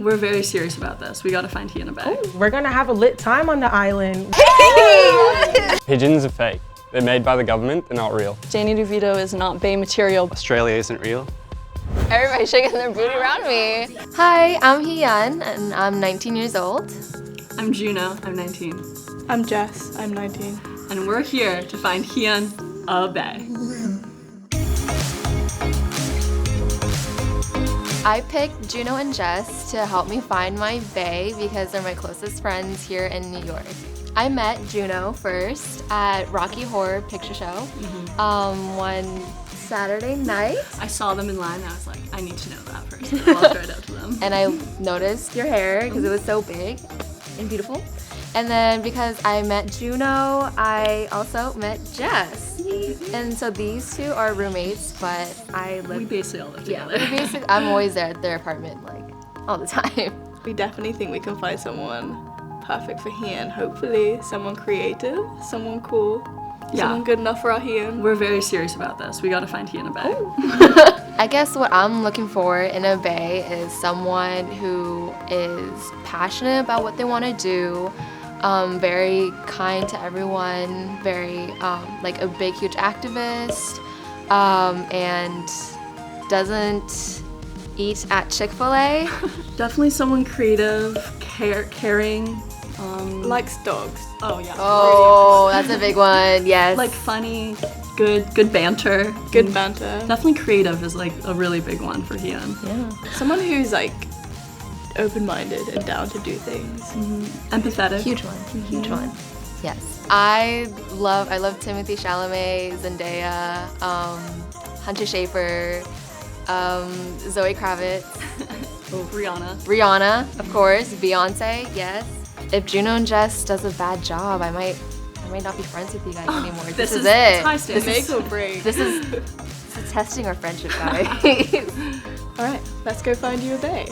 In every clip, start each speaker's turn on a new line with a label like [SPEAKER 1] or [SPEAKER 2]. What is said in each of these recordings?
[SPEAKER 1] We're very serious about this. We gotta find Hee Eun a bae.
[SPEAKER 2] Oh, we're gonna have a lit time on the island.
[SPEAKER 3] Pigeons are fake. They're made by the government, they're not real.
[SPEAKER 1] Danny DeVito is not bae material.
[SPEAKER 4] Australia isn't real.
[SPEAKER 5] Everybody shaking their booty around me.
[SPEAKER 6] Hi, I'm Hee Eun, and I'm 19 years old.
[SPEAKER 1] I'm Juno, I'm 19.
[SPEAKER 7] I'm Jess, I'm 19.
[SPEAKER 1] And we're here to find Hee Eun a bae.
[SPEAKER 6] I picked Juno and Jess to help me find my bae because they're my closest friends here in New York. I met Juno first at Rocky Horror Picture Show one Saturday night.
[SPEAKER 1] I saw them in line and I was like, I need to know that person. I walked right up to them.
[SPEAKER 6] And I noticed your hair because it was so big and beautiful. And then because I met Juno, I also met Jess. And so these two are roommates, but
[SPEAKER 1] We basically all live together.
[SPEAKER 6] Yeah, I'm always there at their apartment, like, all the time.
[SPEAKER 7] We definitely think we can find someone perfect for Hee Eun. Hopefully someone creative, someone cool, someone good enough for our Hee Eun.
[SPEAKER 1] We're very serious about this. We gotta find Hee Eun a bae.
[SPEAKER 6] I guess what I'm looking for in a bae is someone who is passionate about what they want to do, very kind to everyone, very like a big, huge activist, and doesn't eat at Chick-fil-A.
[SPEAKER 1] Definitely someone creative, caring.
[SPEAKER 7] Likes dogs.
[SPEAKER 1] Oh yeah.
[SPEAKER 6] Oh, that's a big one, yes.
[SPEAKER 1] Like funny, good banter.
[SPEAKER 7] Good banter.
[SPEAKER 1] Definitely creative is like a really big one for Hee Eun.
[SPEAKER 6] Yeah.
[SPEAKER 7] Someone who's like open-minded and down to do things.
[SPEAKER 1] Empathetic.
[SPEAKER 6] Huge one, huge one. Yes. I love Timothy Chalamet, Zendaya, Hunter Schafer, Zoe Kravitz, Rihanna, of course, Beyonce, yes. If Juno and Jess does a bad job, I might not be friends with you guys anymore. This is it.
[SPEAKER 1] High standards.
[SPEAKER 7] Make or break.
[SPEAKER 6] This is testing our friendship, guys.
[SPEAKER 7] All right, let's go find you a bae.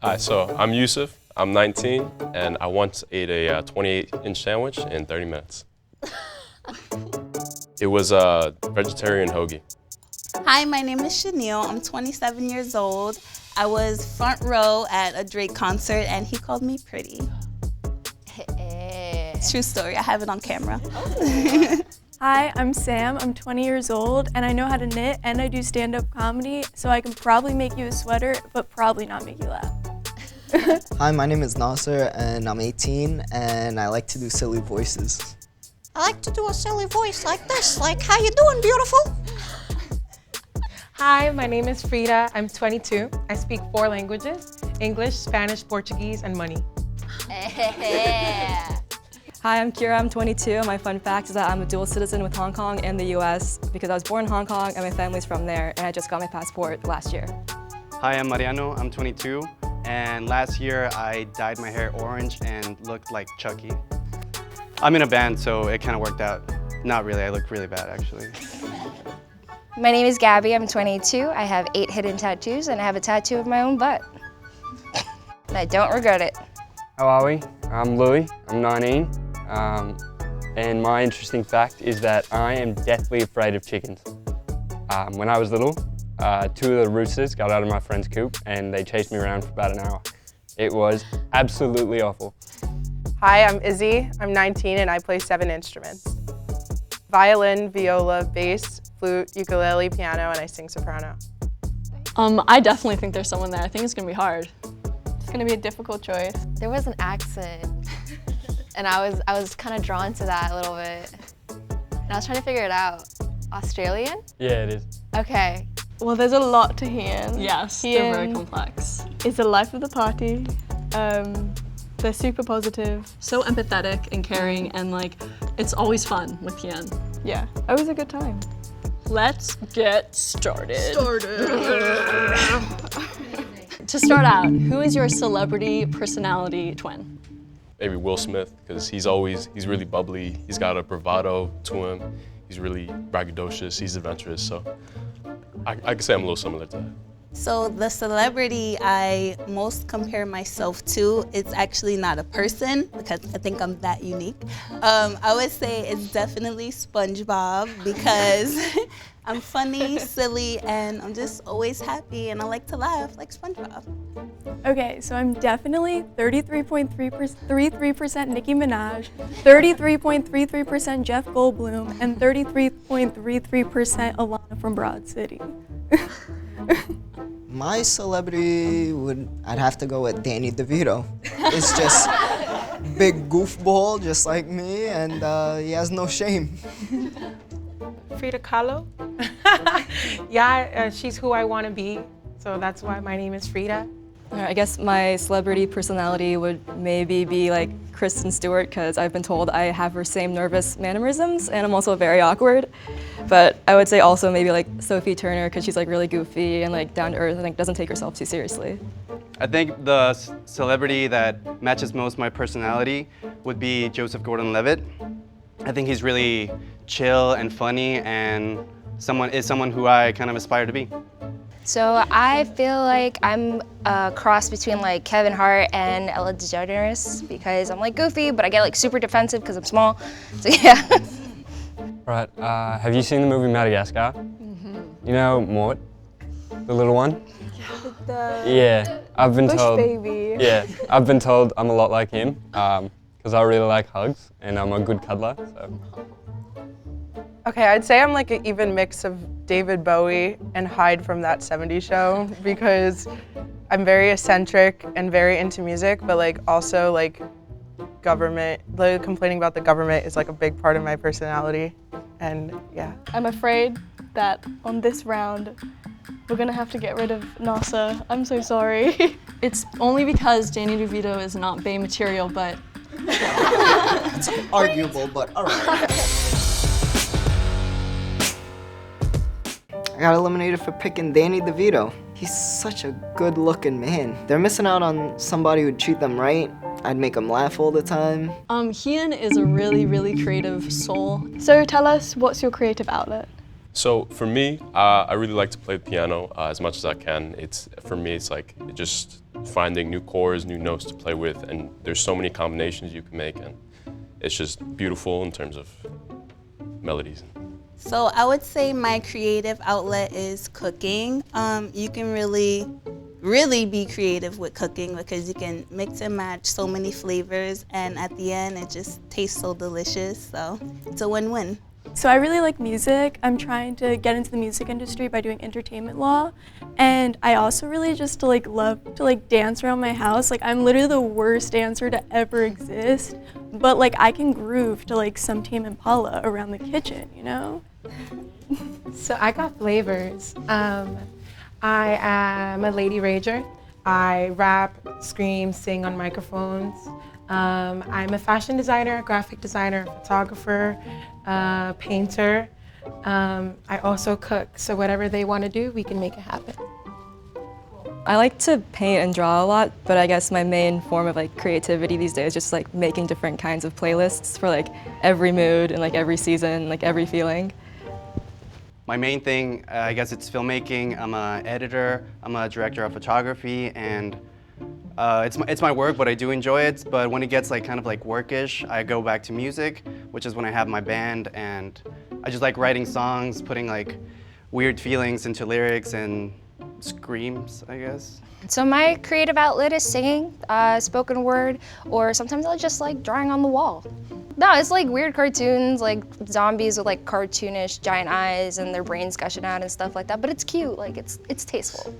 [SPEAKER 3] Hi, so I'm Yusuf, I'm 19, and I once ate a 28-inch sandwich in 30 minutes. It was a vegetarian hoagie.
[SPEAKER 8] Hi, my name is Chanel. I'm 27 years old. I was front row at a Drake concert and he called me pretty. True story, I have it on camera.
[SPEAKER 9] Hi, I'm Sam. I'm 20 years old and I know how to knit and I do stand-up comedy, so I can probably make you a sweater, but probably not make you laugh.
[SPEAKER 10] Hi, my name is Nasser and I'm 18 and I like to do silly voices.
[SPEAKER 11] I like to do a silly voice like this, like, how you doing, beautiful?
[SPEAKER 2] Hi, my name is Frida. I'm 22. I speak 4 languages: English, Spanish, Portuguese, and money.
[SPEAKER 12] Hi, I'm Kira. I'm 22. My fun fact is that I'm a dual citizen with Hong Kong and the US because I was born in Hong Kong and my family's from there, and I just got my passport last year.
[SPEAKER 4] Hi, I'm Mariano. I'm 22. And last year I dyed my hair orange and looked like Chucky. I'm in a band, so it kind of worked out. Not really, I look really bad actually.
[SPEAKER 13] My name is Gabby, I'm 22. I have 8 hidden tattoos and I have a tattoo of my own butt. And I don't regret it.
[SPEAKER 3] How are we? I'm Louis, I'm 19. And my interesting fact is that I am deathly afraid of chickens. When I was little, 2 of the roosters got out of my friend's coop and they chased me around for about an hour. It was absolutely awful.
[SPEAKER 2] Hi, I'm Izzy. I'm 19 and I play 7 instruments: violin, viola, bass, flute, ukulele, piano, and I sing soprano.
[SPEAKER 1] I definitely think there's someone there. I think it's gonna be hard.
[SPEAKER 7] It's gonna be a difficult choice.
[SPEAKER 6] There was an accent, and I was kind of drawn to that a little bit. And I was trying to figure it out. Australian?
[SPEAKER 3] Yeah, it is.
[SPEAKER 6] Okay.
[SPEAKER 7] Well, there's a lot to Hee Eun.
[SPEAKER 1] Yes,
[SPEAKER 7] Hee
[SPEAKER 1] they're very
[SPEAKER 7] Eun
[SPEAKER 1] complex.
[SPEAKER 7] is the life of the party. They're super positive.
[SPEAKER 1] So empathetic and caring, and like, it's always fun with Hee Eun.
[SPEAKER 7] Yeah, always a good time.
[SPEAKER 1] Let's get started. To start out, who is your celebrity personality twin?
[SPEAKER 3] Maybe Will Smith, because he's really bubbly, he's got a bravado to him, he's really braggadocious, he's adventurous, so I could say I'm a little similar to that.
[SPEAKER 8] So the celebrity I most compare myself to, it's actually not a person because I think I'm that unique. I would say it's definitely SpongeBob because I'm funny, silly, and I'm just always happy and I like to laugh like SpongeBob.
[SPEAKER 9] Okay, so I'm definitely 33.33% Nicki Minaj, 33.33% Jeff Goldblum, and 33.33% Alana from Broad City.
[SPEAKER 10] My celebrity I'd have to go with Danny DeVito. It's just big goofball just like me, and he has no shame.
[SPEAKER 14] Frida Kahlo. Yeah, she's who I want to be, so that's why my name is Frida.
[SPEAKER 12] I guess my celebrity personality would maybe be like Kristen Stewart, because I've been told I have her same nervous mannerisms and I'm also very awkward. But I would say also maybe like Sophie Turner, because she's like really goofy and like down to earth and like doesn't take herself too seriously.
[SPEAKER 4] I think the celebrity that matches most my personality would be Joseph Gordon-Levitt. I think he's really chill and funny and someone who I kind of aspire to be.
[SPEAKER 13] So I feel like I'm a cross between like Kevin Hart and Ellen DeGeneres because I'm like goofy, but I get like super defensive because I'm small. So yeah.
[SPEAKER 3] Right, have you seen the movie Madagascar? Mm-hmm. You know Mort, the little one? Yeah, I've been told.
[SPEAKER 9] Baby.
[SPEAKER 3] Yeah, I've been told I'm a lot like him because I really like hugs and I'm a good cuddler. So.
[SPEAKER 2] Okay, I'd say I'm like an even mix of David Bowie and Hyde from That 70s Show because I'm very eccentric and very into music, but like also like complaining about the government is like a big part of my personality, and yeah.
[SPEAKER 7] I'm afraid that on this round, we're gonna have to get rid of NASA. I'm so sorry.
[SPEAKER 1] It's only because Danny DeVito is not Bay material, but...
[SPEAKER 10] It's arguable, but all right. I got eliminated for picking Danny DeVito. He's such a good-looking man. They're missing out on somebody who'd treat them right. I'd make them laugh all the time.
[SPEAKER 1] Hee Eun is a really, really creative soul.
[SPEAKER 7] So tell us, what's your creative outlet?
[SPEAKER 15] So for me, I really like to play the piano as much as I can. For me, it's like just finding new chords, new notes to play with, and there's so many combinations you can make, and it's just beautiful in terms of melodies.
[SPEAKER 8] So I would say my creative outlet is cooking. You can really be creative with cooking because you can mix and match so many flavors, and at the end it just tastes so delicious, so it's a win-win.
[SPEAKER 9] So I really like music. I'm trying to get into the music industry by doing entertainment law, and I also really just love to dance around my house. Like I'm literally the worst dancer to ever exist, but like I can groove to like some Tame Impala around the kitchen, you know?
[SPEAKER 14] So I got flavors. I am a lady rager. I rap, scream, sing on microphones. I'm a fashion designer, graphic designer, photographer, painter. I also cook, so whatever they want to do, we can make it happen.
[SPEAKER 12] I like to paint and draw a lot, but I guess my main form of like creativity these days is just like making different kinds of playlists for like every mood and like every season, like every feeling.
[SPEAKER 4] My main thing, I guess it's filmmaking. I'm an editor, I'm a director of photography, and it's my work, but I do enjoy it. But when it gets like kind of like workish, I go back to music, which is when I have my band, and I just like writing songs, putting like weird feelings into lyrics and screams, I guess.
[SPEAKER 13] So my creative outlet is singing, spoken word, or sometimes I'll just like drawing on the wall. No, it's like weird cartoons, like zombies with like cartoonish giant eyes and their brains gushing out and stuff like that, but it's cute, like it's tasteful.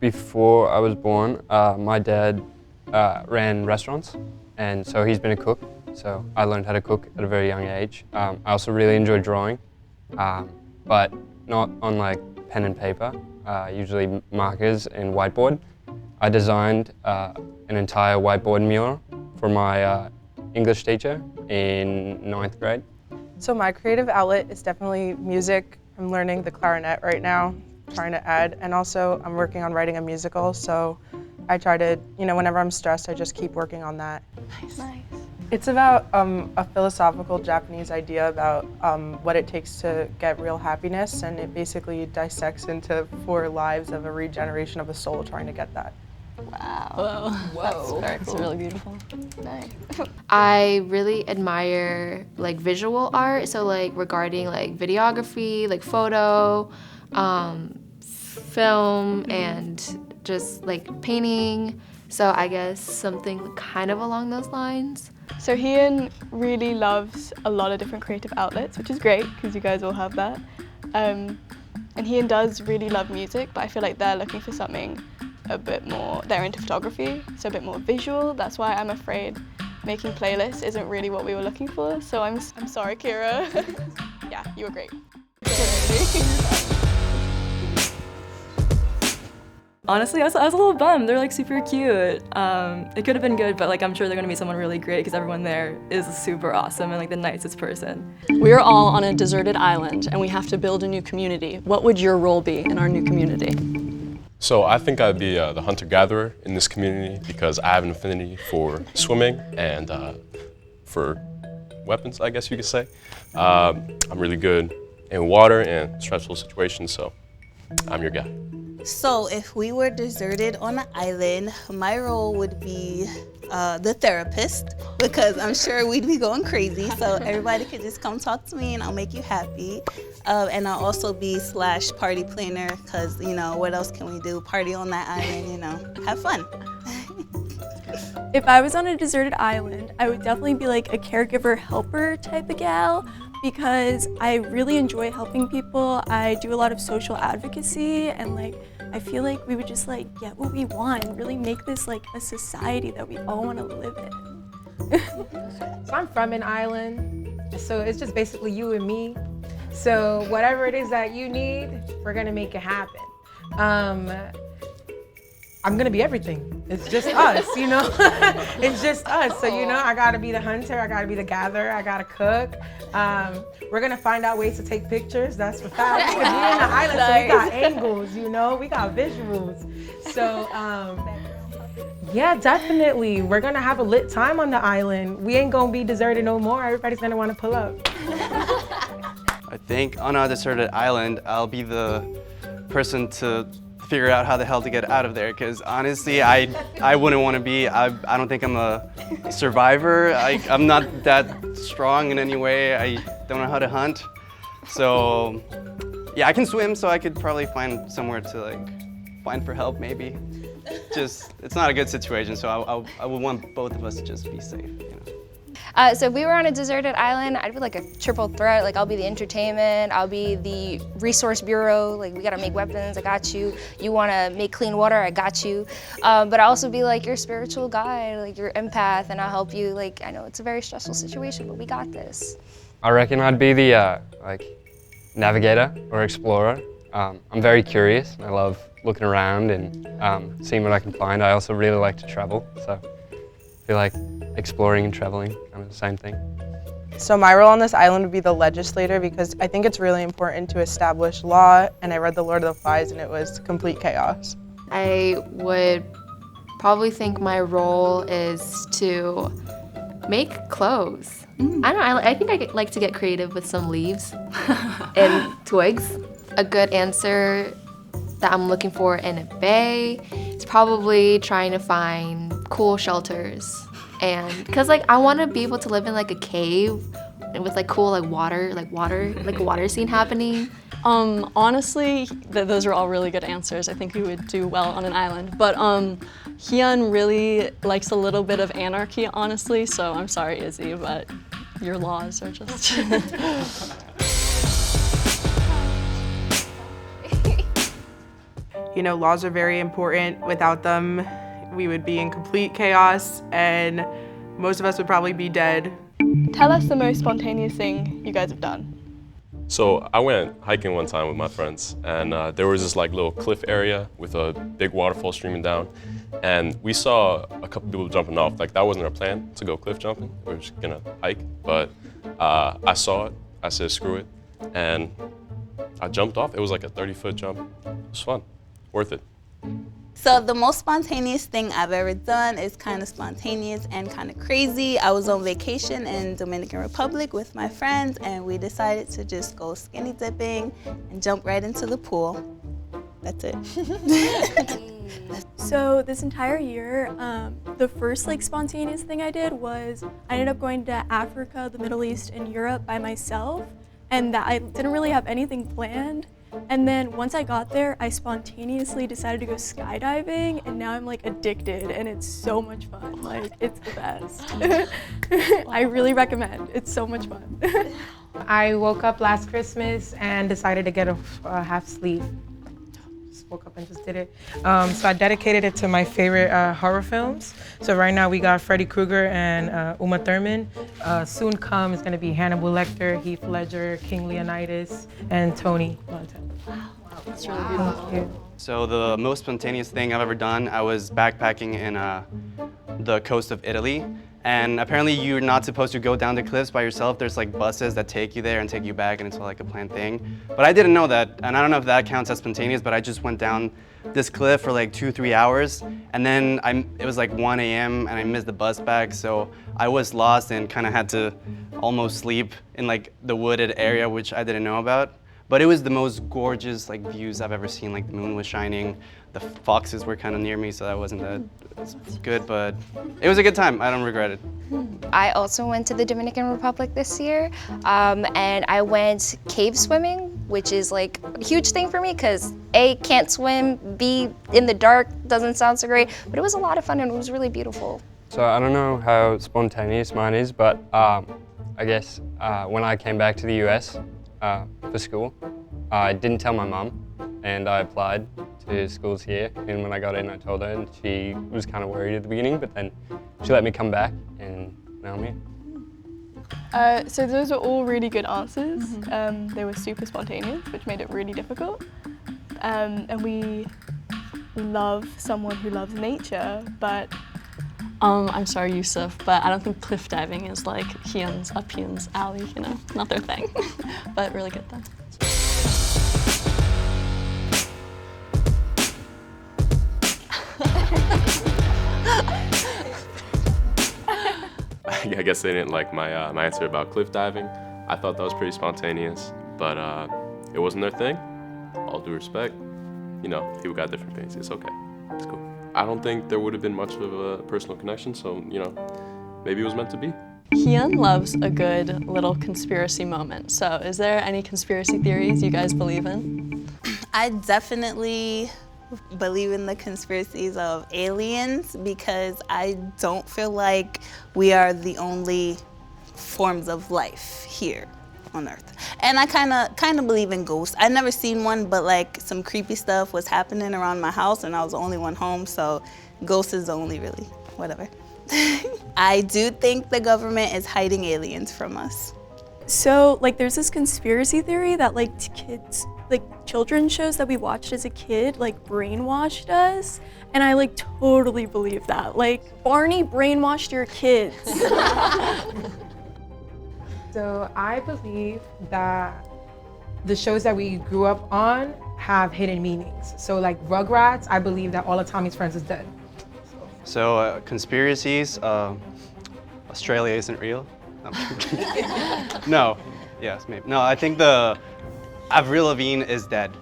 [SPEAKER 3] Before I was born, my dad ran restaurants, and so he's been a cook, so I learned how to cook at a very young age. I also really enjoy drawing, but not on like pen and paper, usually markers and whiteboard. I designed an entire whiteboard mural for my English teacher in 9th grade.
[SPEAKER 2] So my creative outlet is definitely music. I'm learning the clarinet right now, trying to add, and also I'm working on writing a musical, so I try to, whenever I'm stressed, I just keep working on that.
[SPEAKER 7] Nice.
[SPEAKER 2] It's about a philosophical Japanese idea about what it takes to get real happiness, and it basically dissects into 4 lives of a regeneration of a soul trying to get that.
[SPEAKER 1] Wow. Whoa. That's really beautiful.
[SPEAKER 13] Nice.
[SPEAKER 6] I really admire like visual art, so like regarding like videography, like photo, film, and just like painting. So I guess something kind of along those lines.
[SPEAKER 7] So Hee Eun really loves a lot of different creative outlets, which is great because you guys all have that. And Hee Eun does really love music, but I feel like they're looking for something a bit more, they're into photography, so a bit more visual. That's why I'm afraid making playlists isn't really what we were looking for. So I'm sorry, Kira. Yeah, you were great.
[SPEAKER 12] Honestly, I was a little bummed. They're like super cute. It could have been good, but like I'm sure they're gonna meet someone really great because everyone there is super awesome and like the nicest person.
[SPEAKER 1] We are all on a deserted island and we have to build a new community. What would your role be in our new community?
[SPEAKER 15] So I think I'd be the hunter-gatherer in this community because I have an affinity for swimming and for weapons, I guess you could say. I'm really good in water and stressful situations, so I'm your guy.
[SPEAKER 8] So if we were deserted on an island, my role would be the therapist, because I'm sure we'd be going crazy. So everybody could just come talk to me and I'll make you happy. And I'll also be / party planner, because, you know, what else can we do? Party on that island, you know, have fun.
[SPEAKER 9] If I was on a deserted island, I would definitely be like a caregiver helper type of gal, because I really enjoy helping people. I do a lot of social advocacy, and like I feel like we would just like get what we want and really make this like a society that we all want to live in.
[SPEAKER 14] So I'm from an island, so it's just basically you and me. So whatever it is that you need, we're gonna make it happen. I'm gonna be everything. It's just us, you know? It's just us. So, you know, I gotta be the hunter, I gotta be the gatherer, I gotta cook. We're gonna find out ways to take pictures, that's for fact. Because we're in the island, so we got angles, you know? We got visuals. So, yeah, definitely. We're gonna have a lit time on the island. We ain't gonna be deserted no more. Everybody's gonna wanna pull up.
[SPEAKER 4] I think on a deserted island, I'll be the person to figure out how the hell to get out of there, because honestly, I wouldn't want to be. I don't think I'm a survivor. I'm not that strong in any way. I don't know how to hunt. So yeah, I can swim, so I could probably find somewhere to like find for help maybe. Just, it's not a good situation, so I would want both of us to just be safe, you know.
[SPEAKER 13] So if we were on a deserted island, I'd be like a triple threat. Like I'll be the entertainment, I'll be the resource bureau. Like we gotta make weapons, I got you. You wanna make clean water, I got you. But I'll also be like your spiritual guide, like your empath, and I'll help you. Like I know it's a very stressful situation, but we got this.
[SPEAKER 3] I reckon I'd be the like navigator or explorer. I'm very curious. I love looking around and seeing what I can find. I also really like to travel, so I feel like exploring and traveling, kind of the same thing.
[SPEAKER 2] So my role on this island would be the legislator, because I think it's really important to establish law, and I read The Lord of the Flies and it was complete chaos.
[SPEAKER 6] I would probably think my role is to make clothes. I don't know, I think I like to get creative with some leaves and twigs. A good answer that I'm looking for in a bay is probably trying to find cool shelters. And because like I want to be able to live in like a cave with like cool like a water scene happening.
[SPEAKER 1] Honestly, those are all really good answers. I think we would do well on an island. But Hee Eun really likes a little bit of anarchy, honestly. So I'm sorry, Izzy, but your laws are just.
[SPEAKER 2] You know, laws are very important. Without them, we would be in complete chaos, and most of us would probably be dead.
[SPEAKER 7] Tell us the most spontaneous thing you guys have done.
[SPEAKER 15] So I went hiking one time with my friends, and there was this like little cliff area with a big waterfall streaming down, and we saw a couple people jumping off. Like that wasn't our plan to go cliff jumping. We were just gonna hike, but I saw it. I said screw it, and I jumped off. It was like a 30-foot jump. It was fun, worth it.
[SPEAKER 8] So the most spontaneous thing I've ever done is kind of spontaneous and kind of crazy. I was on vacation in Dominican Republic with my friends, and we decided to just go skinny dipping and jump right into the pool. That's it.
[SPEAKER 9] So this entire year, the first like spontaneous thing I did was I ended up going to Africa, the Middle East, and Europe by myself, and that I didn't really have anything planned. And then once I got there, I spontaneously decided to go skydiving, and now I'm like addicted, and it's so much fun. Like, it's the best. I really recommend. It's so much fun.
[SPEAKER 14] I woke up last Christmas and decided to get a half sleeve. Just woke up and just did it. So I dedicated it to my favorite horror films. So right now we got Freddy Krueger and Uma Thurman. Soon come is going to be Hannibal Lecter, Heath Ledger, King Leonidas, and Tony Montana.
[SPEAKER 1] Wow, that's really beautiful.
[SPEAKER 4] So the most spontaneous thing I've ever done, I was backpacking in the coast of Italy. And apparently you're not supposed to go down the cliffs by yourself. There's like buses that take you there and take you back, and it's like a planned thing. But I didn't know that, and I don't know if that counts as spontaneous, but I just went down this cliff for like 2-3 hours, and then it was like 1 a.m. and I missed the bus back, so I was lost and kind of had to almost sleep in like the wooded area, which I didn't know about. But it was the most gorgeous like views I've ever seen. Like the moon was shining, the foxes were kind of near me, so that wasn't that good, but it was a good time. I don't regret it.
[SPEAKER 13] I also went to the Dominican Republic this year, and I went cave swimming, which is like a huge thing for me because A, can't swim, B, in the dark doesn't sound so great, but it was a lot of fun and it was really beautiful.
[SPEAKER 3] So I don't know how spontaneous mine is, but I guess when I came back to the US for school, I didn't tell my mum, and I applied to schools here, and when I got in I told her, and she was kind of worried at the beginning, but then she let me come back, and now I'm here.
[SPEAKER 7] So those were all really good answers. They were super spontaneous, which made it really difficult. And we love someone who loves nature, but
[SPEAKER 1] I'm sorry, Yusuf, but I don't think cliff diving is like Hee Eun's, up Hee Eun's alley, you know, not their thing. But really good though.
[SPEAKER 15] I guess they didn't like my my answer about cliff diving. I thought that was pretty spontaneous, but it wasn't their thing. All due respect, you know, people got different things. It's okay. It's cool. I don't think there would have been much of a personal connection, so, you know, maybe it was meant to be.
[SPEAKER 1] Hee Eun loves a good little conspiracy moment. So is there any conspiracy theories you guys believe in?
[SPEAKER 8] I definitely believe in the conspiracies of aliens because I don't feel like we are the only forms of life here on Earth. And I kind of believe in ghosts. I've never seen one, but like some creepy stuff was happening around my house and I was the only one home, so ghosts is the only really, whatever. I do think the government is hiding aliens from us.
[SPEAKER 9] So like there's this conspiracy theory that like kids, like children's shows that we watched as a kid like brainwashed us, and I like totally believe that. Like Barney brainwashed your kids.
[SPEAKER 14] So I believe that the shows that we grew up on have hidden meanings. So like Rugrats, I believe that all of Tommy's friends is dead.
[SPEAKER 4] So conspiracies, Australia isn't real. No, I'm kidding. No, yes, maybe. No, I think Avril Lavigne is dead.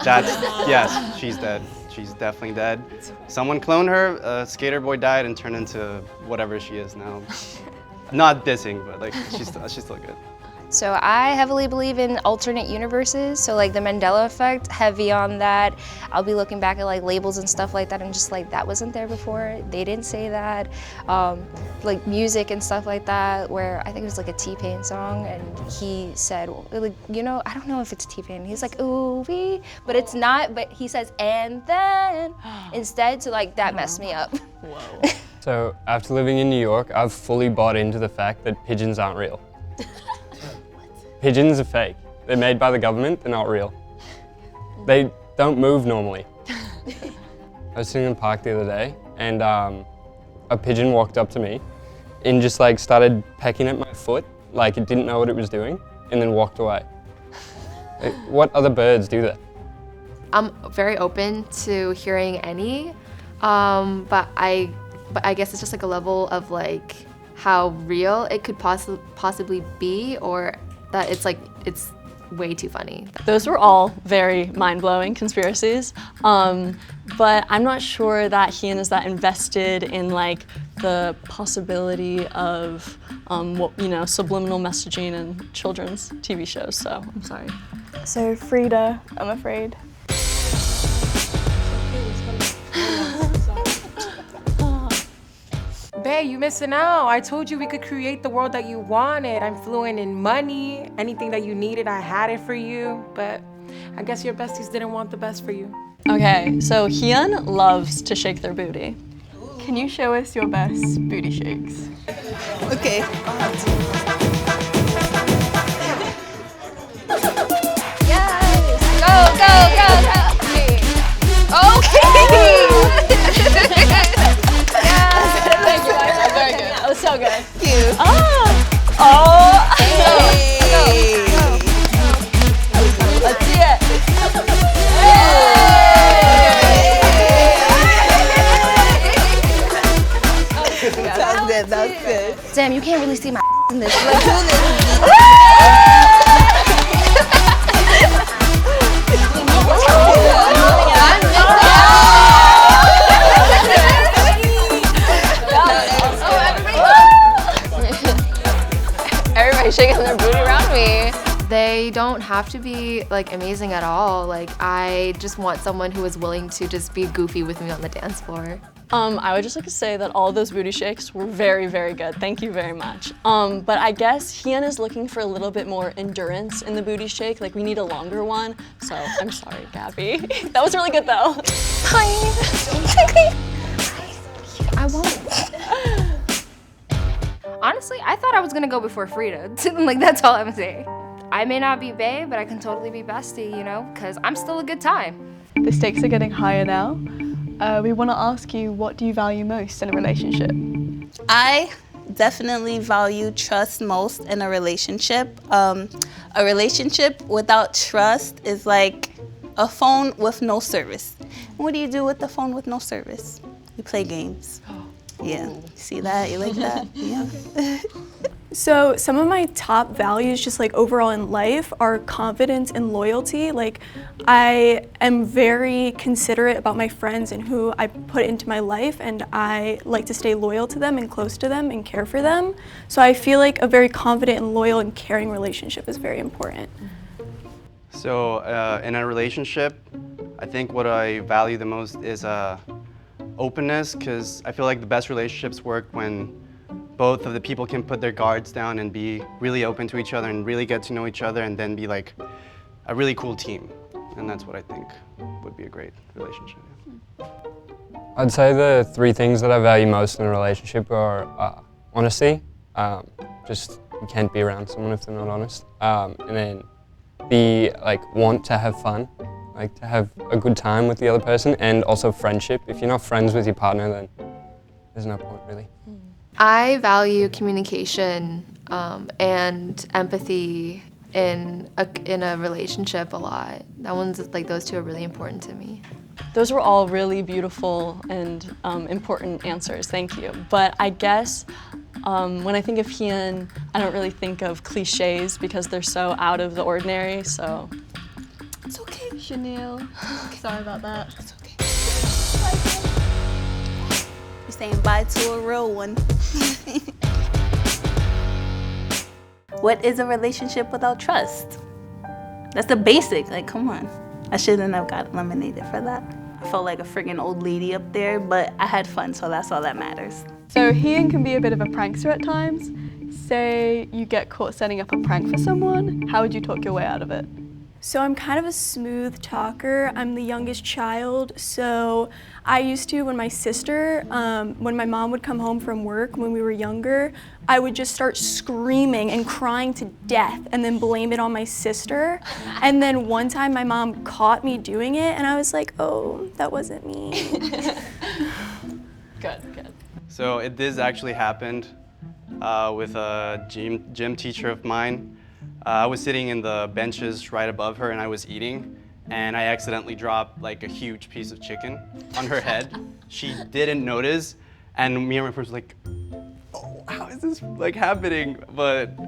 [SPEAKER 4] Yes, she's dead. She's definitely dead. Someone cloned her, Skater Boy died and turned into whatever she is now. Not dissing, but like she's still good.
[SPEAKER 13] So I heavily believe in alternate universes, so like the Mandela effect, heavy on that. I'll be looking back at like labels and stuff like that and just like, that wasn't there before, they didn't say that. Like music and stuff like that, where I think it was like a T-Pain song and he said, like, you know, I don't know if it's T-Pain, he's like, ooh wee, but it's not, but he says, and then, instead, so like that messed me up.
[SPEAKER 1] Whoa.
[SPEAKER 3] So after living in New York, I've fully bought into the fact that pigeons aren't real. Pigeons are fake. They're made by the government, they're not real. They don't move normally. I was sitting in the park the other day and a pigeon walked up to me and just like started pecking at my foot like it didn't know what it was doing and then walked away. Like, what other birds do that?
[SPEAKER 6] I'm very open to hearing any, but I guess it's just like a level of like how real it could possibly be, or that it's like it's way too funny.
[SPEAKER 1] Those were all very mind-blowing conspiracies, but I'm not sure that Hee Eun is that invested in like the possibility of subliminal messaging in children's TV shows, so I'm sorry.
[SPEAKER 7] So Frida, I'm afraid.
[SPEAKER 14] Bae, you missing out. I told you we could create the world that you wanted. I'm fluent in money. Anything that you needed, I had it for you. But I guess your besties didn't want the best for you.
[SPEAKER 1] Okay, so Hee Eun loves to shake their booty.
[SPEAKER 7] Can you show us your best booty shakes?
[SPEAKER 8] Okay.
[SPEAKER 5] Yes! Go, go, go, go! Okay! Thank you, Aisha. Very good. That was so good.
[SPEAKER 8] Thank you.
[SPEAKER 5] Hey.
[SPEAKER 8] Let's see it. That was good. That was good.
[SPEAKER 13] Damn, you can't really see my in this.
[SPEAKER 8] Let's do this.
[SPEAKER 5] Everybody's shaking their booty around me.
[SPEAKER 6] They don't have to be like amazing at all. Like I just want someone who is willing to just be goofy with me on the dance floor.
[SPEAKER 1] I would just like to say that all those booty shakes were very, very good. Thank you very much. But I guess Hee Eun is looking for a little bit more endurance in the booty shake. Like we need a longer one. So I'm sorry, Gabby. That was really good though.
[SPEAKER 13] I won't. Honestly, I thought I was gonna go before Frida. Like that's all I'm saying. I may not be bae, but I can totally be bestie, you know, because I'm still a good time.
[SPEAKER 7] The stakes are getting higher now. We want to ask you, what do you value most in a relationship?
[SPEAKER 8] I definitely value trust most in a relationship. A relationship without trust is like a phone with no service. And what do you do with the phone with no service? You play games. Yeah, see that? You like that? Yeah.
[SPEAKER 9] So some of my top values just like overall in life are confidence and loyalty. Like I am very considerate about my friends and who I put into my life, and I like to stay loyal to them and close to them and care for them. So I feel like a very confident and loyal and caring relationship is very important.
[SPEAKER 4] So in a relationship, I think what I value the most is openness, because I feel like the best relationships work when both of the people can put their guards down and be really open to each other and really get to know each other and then be like a really cool team. And that's what I think would be a great relationship.
[SPEAKER 3] I'd say the three things that I value most in a relationship are honesty. Just you can't be around someone if they're not honest. And then want to have fun, like to have a good time with the other person, and also friendship. If you're not friends with your partner, then there's no point really.
[SPEAKER 6] I value communication and empathy in a relationship a lot. That one's like those two are really important to me.
[SPEAKER 1] Those were all really beautiful and important answers, thank you. But I guess when I think of Hee Eun, I don't really think of cliches because they're so out of the ordinary, so.
[SPEAKER 8] It's okay.
[SPEAKER 1] Chanel, sorry about that.
[SPEAKER 8] It's okay. You're saying bye to a real one. What is a relationship without trust? That's the basic, like come on. I shouldn't have got eliminated for that. I felt like a friggin' old lady up there, but I had fun, so that's all that matters.
[SPEAKER 7] So Hee Eun can be a bit of a prankster at times. Say you get caught setting up a prank for someone, how would you talk your way out of it?
[SPEAKER 9] So I'm kind of a smooth talker. I'm the youngest child, so I used to, when my sister, when my mom would come home from work when we were younger, I would just start screaming and crying to death and then blame it on my sister. And then one time my mom caught me doing it and I was like, oh, that wasn't me.
[SPEAKER 1] Good, good.
[SPEAKER 4] So this actually happened with a gym teacher of mine. I was sitting in the benches right above her and I was eating, and I accidentally dropped like a huge piece of chicken on her head. She didn't notice, and me and my friends were like, oh, how is this like happening?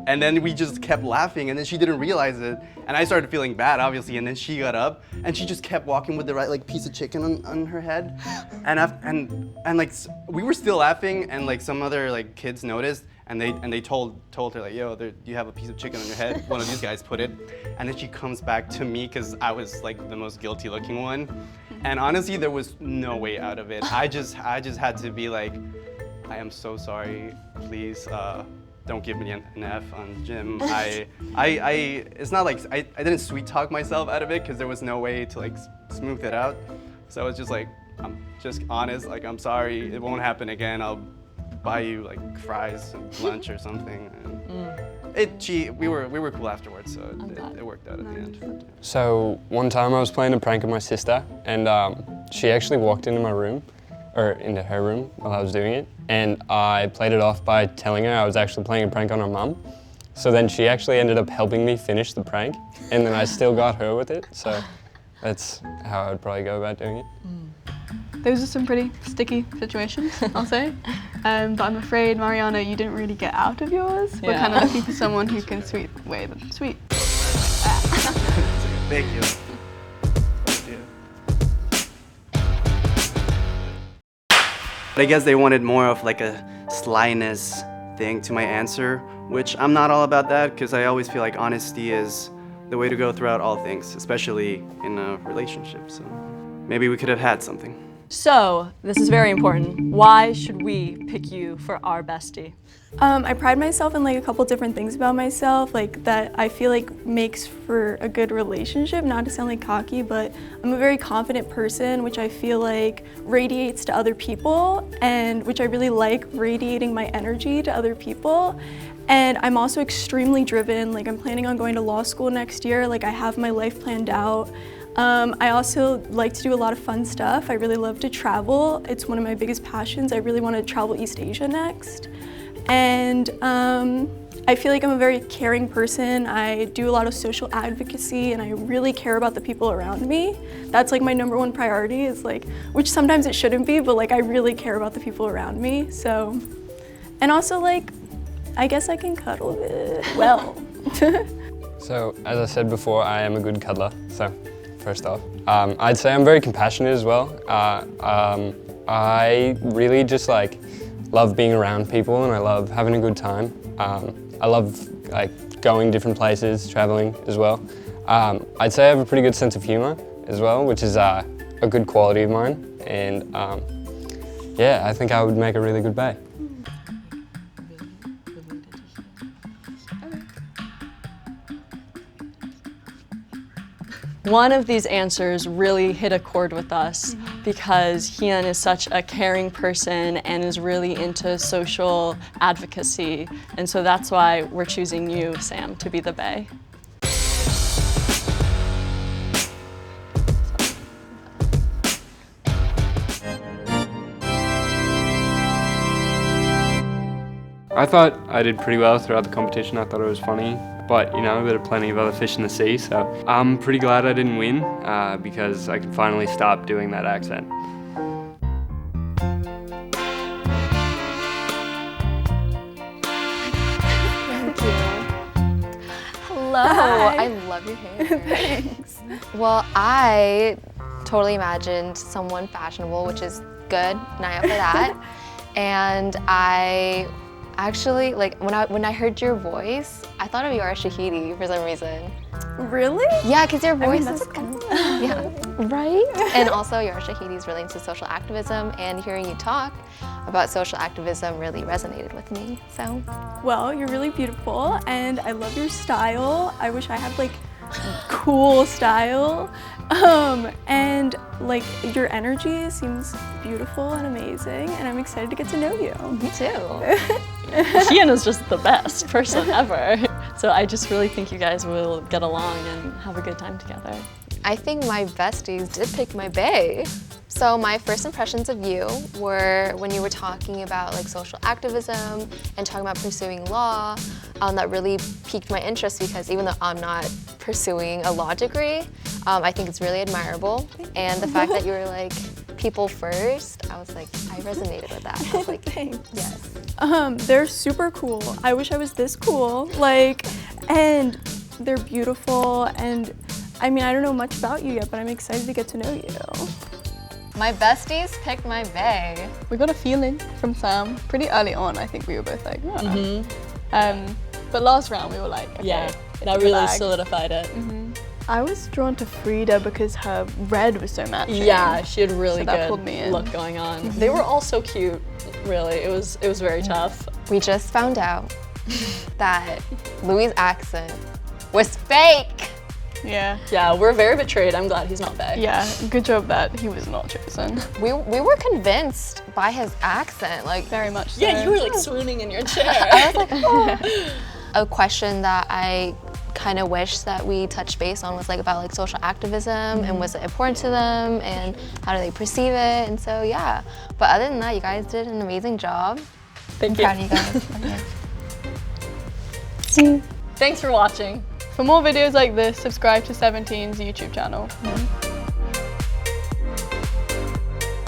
[SPEAKER 4] And then we just kept laughing, and then she didn't realize it, and I started feeling bad, obviously, and then she got up, and she just kept walking with the right like piece of chicken on her head, and like we were still laughing, and like some other like kids noticed, and they told her like, yo, you have a piece of chicken on your head. One of these guys put it, and then she comes back to me because I was like the most guilty looking one, and honestly, there was no way out of it. I just had to be like, I am so sorry. Please don't give me an F on gym. It's not like I didn't sweet talk myself out of it because there was no way to like smooth it out. So I was just like, I'm just honest. Like, I'm sorry. It won't happen again. I'll buy you like fries and lunch or something. And we were cool afterwards, so it worked out at the end.
[SPEAKER 3] So one time I was playing a prank with my sister, and she actually walked into my room, or into her room while I was doing it, and I played it off by telling her I was actually playing a prank on her mum. So then she actually ended up helping me finish the prank, and then I still got her with it. So that's how I would probably go about doing it.
[SPEAKER 7] Those are some pretty sticky situations, I'll say. But I'm afraid, Mariana, you didn't really get out of yours. We're kind of looking for someone who can sweet.
[SPEAKER 4] Thank you. But I guess they wanted more of like a slyness thing to my answer, which I'm not all about that because I always feel like honesty is the way to go throughout all things, especially in a relationship. So maybe we could have had something.
[SPEAKER 1] So, this is very important. Why should we pick you for our bestie?
[SPEAKER 9] I pride myself in like a couple different things about myself, like that I feel like makes for a good relationship, not to sound like cocky, but I'm a very confident person, which I feel like radiates to other people, and which I really like radiating my energy to other people. And I'm also extremely driven, like I'm planning on going to law school next year, like I have my life planned out. I also like to do a lot of fun stuff. I really love to travel. It's one of my biggest passions. I really want to travel East Asia next. And I feel like I'm a very caring person. I do a lot of social advocacy, and I really care about the people around me. That's like my #1 priority, is like, which sometimes it shouldn't be, but like I really care about the people around me. So, and also like, I guess I can cuddle well.
[SPEAKER 3] So, as I said before, I am a good cuddler, so first off. I'd say I'm very compassionate as well. I really just like love being around people, and I love having a good time. I love like going different places, traveling as well. I'd say I have a pretty good sense of humor as well, which is a good quality of mine. And yeah, I think I would make a really good bae.
[SPEAKER 1] One of these answers really hit a chord with us because Hee Eun is such a caring person and is really into social advocacy. And so that's why we're choosing you, Sam, to be the bae.
[SPEAKER 3] I thought I did pretty well throughout the competition. I thought it was funny. But, you know, there are plenty of other fish in the sea, so I'm pretty glad I didn't win because I can finally stop doing that accent.
[SPEAKER 13] Thank you. Hello. Hi. I love your hair.
[SPEAKER 9] Thanks.
[SPEAKER 13] Well, I totally imagined someone fashionable, which is good. Naya for that. And I actually, like, when I heard your voice, I thought of Yara Shahidi for some reason.
[SPEAKER 9] Really?
[SPEAKER 13] Yeah, because your voice
[SPEAKER 9] that's
[SPEAKER 13] is kind of, yeah, right? And also, Yara Shahidi is really into social activism, and hearing you talk about social activism really resonated with me, so.
[SPEAKER 9] Well, you're really beautiful, and I love your style. I wish I had, like, cool style. And like your energy seems beautiful and amazing, and I'm excited to get to know you.
[SPEAKER 13] Me too.
[SPEAKER 1] Hee Eun is just the best person ever. So I just really think you guys will get along and have a good time together.
[SPEAKER 13] I think my besties did pick my bae. So my first impressions of you were when you were talking about like social activism and talking about pursuing law. That really piqued my interest because even though I'm not pursuing a law degree, I think it's really admirable. And the fact that you were like people first, I was like, I resonated with that. I was like, yes.
[SPEAKER 9] They're super cool. I wish I was this cool. Like, and they're beautiful. And I mean, I don't know much about you yet, but I'm excited to get to know you.
[SPEAKER 5] My besties picked my bae.
[SPEAKER 7] We got a feeling from Sam pretty early on. I think we were both like, oh. But last round we were like, okay,
[SPEAKER 1] Yeah,
[SPEAKER 7] it's
[SPEAKER 1] that
[SPEAKER 7] a
[SPEAKER 1] really
[SPEAKER 7] lag.
[SPEAKER 1] solidified it.
[SPEAKER 7] I was drawn to Frida because her red was so matching.
[SPEAKER 1] Yeah, she had really
[SPEAKER 7] So that pulled me
[SPEAKER 1] good
[SPEAKER 7] in.
[SPEAKER 1] look going on. They were all so cute, really. It was very tough.
[SPEAKER 13] We just found out that Louis' accent was fake.
[SPEAKER 7] Yeah.
[SPEAKER 1] Yeah, we're very betrayed. I'm glad he's not bae.
[SPEAKER 7] Yeah, good job that he was not chosen.
[SPEAKER 13] We were convinced by his accent, like
[SPEAKER 7] very much so.
[SPEAKER 1] Yeah, you were like swooning in your chair.
[SPEAKER 13] I was like, oh. A question that I kind of wish that we touched base on was like about like social activism and was it important to them and how do they perceive it, and so yeah. But other than that, you guys did an amazing job.
[SPEAKER 1] Thank you.
[SPEAKER 13] I'm proud of you guys.
[SPEAKER 1] Thanks for watching.
[SPEAKER 7] For more videos like this, subscribe to 17's YouTube channel.